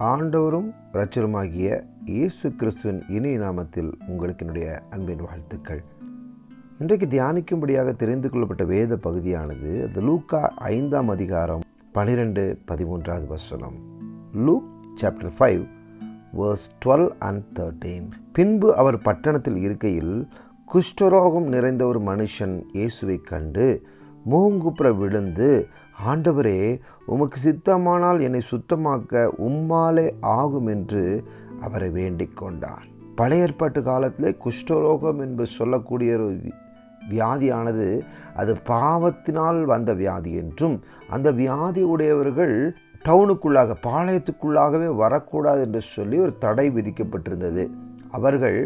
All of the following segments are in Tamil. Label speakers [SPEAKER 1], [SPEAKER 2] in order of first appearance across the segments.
[SPEAKER 1] ஆண்டவரும் இரட்சகருமாகிய இயேசு கிறிஸ்துவின் இனிய நாமத்தில் உங்களுக்கு என்னுடைய அன்பின் வாழ்த்துக்கள். இன்றைக்கு தியானிக்கும்படியாக தெரிந்து கொள்ளப்பட்ட வேத பகுதியானது லூக்கா 5ஆம் அதிகாரம் 12-13 வசனம். Look chapter 5 verse 12 and 13. பின்பு அவர் பட்டணத்தில் இருக்கையில் குஷ்டரோகம் நிறைந்த ஒரு மனுஷன் இயேசுவை கண்டு முகங்குப்புற விழுந்து, ஆண்டவரே, உமக்கு சித்தமானால் என்னை சுத்தமாக்க உம்மாலே ஆகும் என்று அவரை வேண்டிக் கொண்டார். பழைய ஏற்பாட்டு காலத்திலே குஷ்டரோகம் என்று சொல்லக்கூடிய ஒரு வியாதியானது அது பாவத்தினால் வந்த வியாதி என்றும், அந்த வியாதி உடையவர்கள் டவுனுக்குள்ளாக பாளையத்துக்குள்ளாகவே வரக்கூடாது என்று சொல்லி ஒரு தடை விதிக்கப்பட்டிருந்தது. அவர்கள்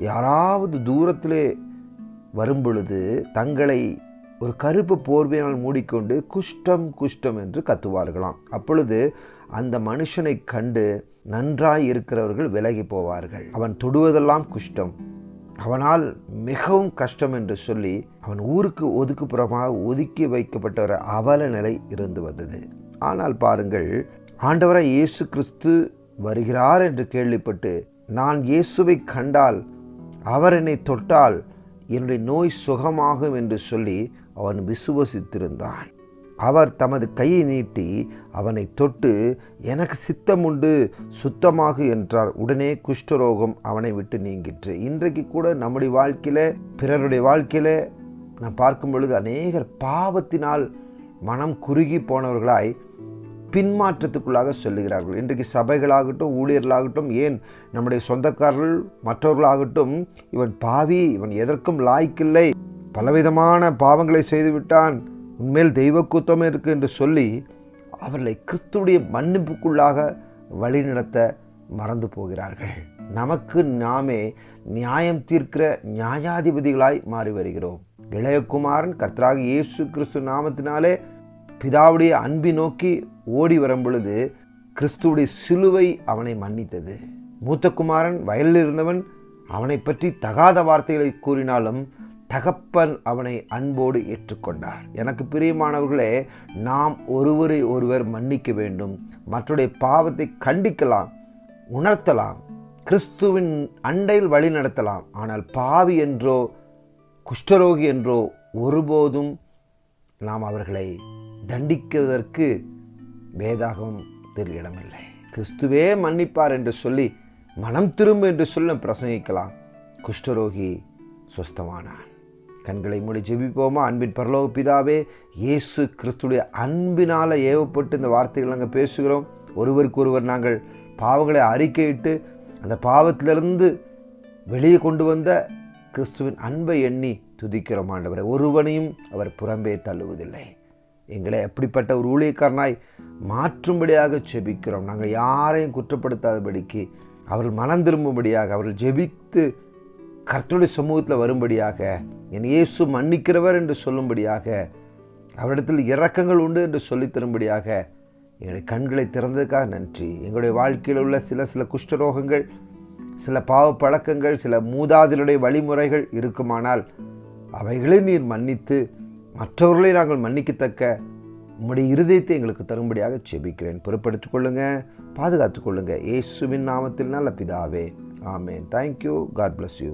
[SPEAKER 1] யாராவது தூரத்திலே வரும்பொழுது தங்களை ஒரு கருப்பு போர்வையினால் மூடிக்கொண்டு குஷ்டம் என்று கத்துவார்களாம். அப்பொழுது அந்த மனுஷனை கண்டு நன்றாய் இருக்கிறவர்கள் விலகி போவார்கள். அவன் தொடுவதெல்லாம் குஷ்டம், அவனால் மிகவும் கஷ்டம் என்று சொல்லி அவன் ஊருக்கு ஒதுக்குப்புறமாக ஒதுக்கி வைக்கப்பட்ட ஒரு அவல நிலை இருந்து வந்தது. ஆனால் பாருங்கள், ஆண்டவராய் இயேசு கிறிஸ்து வருகிறார் என்று கேள்விப்பட்டு நான் இயேசுவை கண்டால், அவர் என்னை தொட்டால் என்னுடைய நோய் சுகமாகும் என்று சொல்லி அவன் விசுவசித்திருந்தான். அவர் தமது கையை நீட்டி அவனை தொட்டு, எனக்கு சித்தம் உண்டு, சுத்தமாகு என்றார். உடனே குஷ்டரோகம் அவனை விட்டு நீங்கிற்று. இன்றைக்கு கூட நம்முடைய வாழ்க்கையில, பிறருடைய வாழ்க்கையில நாம் பார்க்கும் பொழுது அநேகர் பாவத்தினால் மனம் குறுகி போனவர்களாய் பின்மாற்றத்துக்குள்ளாக சொல்லுகிறார்கள். இன்றைக்கு சபைகளாகட்டும், ஊழியர்களாகட்டும், ஏன் நம்முடைய சொந்தக்காரர்கள் மற்றவர்களாகட்டும், இவன் பாவி, இவன் எதற்கும் லாய்க்கில்லை, பலவிதமான பாவங்களை செய்துவிட்டான், உண்மையில் தெய்வ குத்தம் இருக்கு என்று சொல்லி அவர்களை கிறிஸ்துடைய மன்னிப்புக்குள்ளாக வழிநடத்த மறந்து போகிறார்கள். நமக்கு நாமே நியாயம் தீர்க்கிற நியாயாதிபதிகளாய் மாறி வருகிறோம். இளையகுமாரன் கர்த்தராகிய இயேசு கிறிஸ்து நாமத்தினாலே பிதாவுடைய அன்பை நோக்கி ஓடி வரும் பொழுது கிறிஸ்துவுடைய சிலுவை அவனை மன்னித்தது. மூத்த குமாரன் வயலில் இருந்தவன் அவனை பற்றி தகாத வார்த்தைகளை கூறினாலும் தகப்பன் அவனை அன்போடு ஏற்றுக்கொண்டார். எனக்கு பிரியமானவர்களே, நாம் ஒருவரை ஒருவர் மன்னிக்க வேண்டும், மற்றவருடைய பாவத்தை கண்டிக்கலாம், உணர்த்தலாம், கிறிஸ்துவின் அண்டையில் வழி நடத்தலாம். ஆனால் பாவி என்றோ குஷ்டரோகி என்றோ ஒருபோதும் நாம் அவர்களை தண்டிக்குவதற்கு வேதாகமத்தில் இடமில்லை. கிறிஸ்துவே மன்னிப்பார் என்று சொல்லி மனம் திரும்ப என்று சொல்ல பிரசங்கிக்கலாம். குஷ்டரோகி சுஸ்தமானான். கண்களை மூடி ஜெபிப்போமா? அன்பின் பரலோக பிதாவே, இயேசு கிறிஸ்துடைய அன்பினால ஏவப்பட்டு இந்த வார்த்தைகள் நாங்கள் பேசுகிறோம். ஒருவருக்கு ஒருவர் நாங்கள் பாவங்களை அறிக்கையிட்டு அந்த பாவத்திலிருந்து வெளியே கொண்டு வந்த கிறிஸ்துவின் அன்பை எண்ணி துதிக்கிறோம். ஆண்டவரை, ஒருவனையும் அவர் புறம்பே தள்ளுவதில்லை. எங்களை எப்படிப்பட்ட ஒரு ஊழியக்காரனாய் மாற்றும்படியாக ஜெபிக்கிறோம். நாங்கள் யாரையும் குற்றப்படுத்தாதபடிக்கு அவர்கள் மனம் திரும்பும்படியாக, அவர்கள் ஜெபித்து கர்த்தருடைய சமூகத்தில் வரும்படியாக, என் இயேசு மன்னிக்கிறவர் என்று சொல்லும்படியாக, அவரிடத்தில் இரக்கங்கள் உண்டு என்று சொல்லி தரும்படியாக எங்களுடைய கண்களை திறந்ததுக்காக நன்றி. எங்களுடைய வாழ்க்கையில் உள்ள சில குஷ்டரோகங்கள், சில பாவ பழக்கங்கள், சில மூதாதையருடைய வழிமுறைகள் இருக்குமானால் அவைகளை நீர் மன்னித்து மற்றவர்களை நாங்கள் மன்னிக்கத்தக்க உம்முடைய இருதயத்தை எங்களுக்கு தரும்படியாக ஜெபிக்கிறேன். பொறுப்படுத்திக் கொள்ளுங்க, பாதுகாத்துக் கொள்ளுங்க. இயேசுவின் நாமத்தில் நல்ல பிதாவே, ஆமென். தேங்க்யூ. God bless you.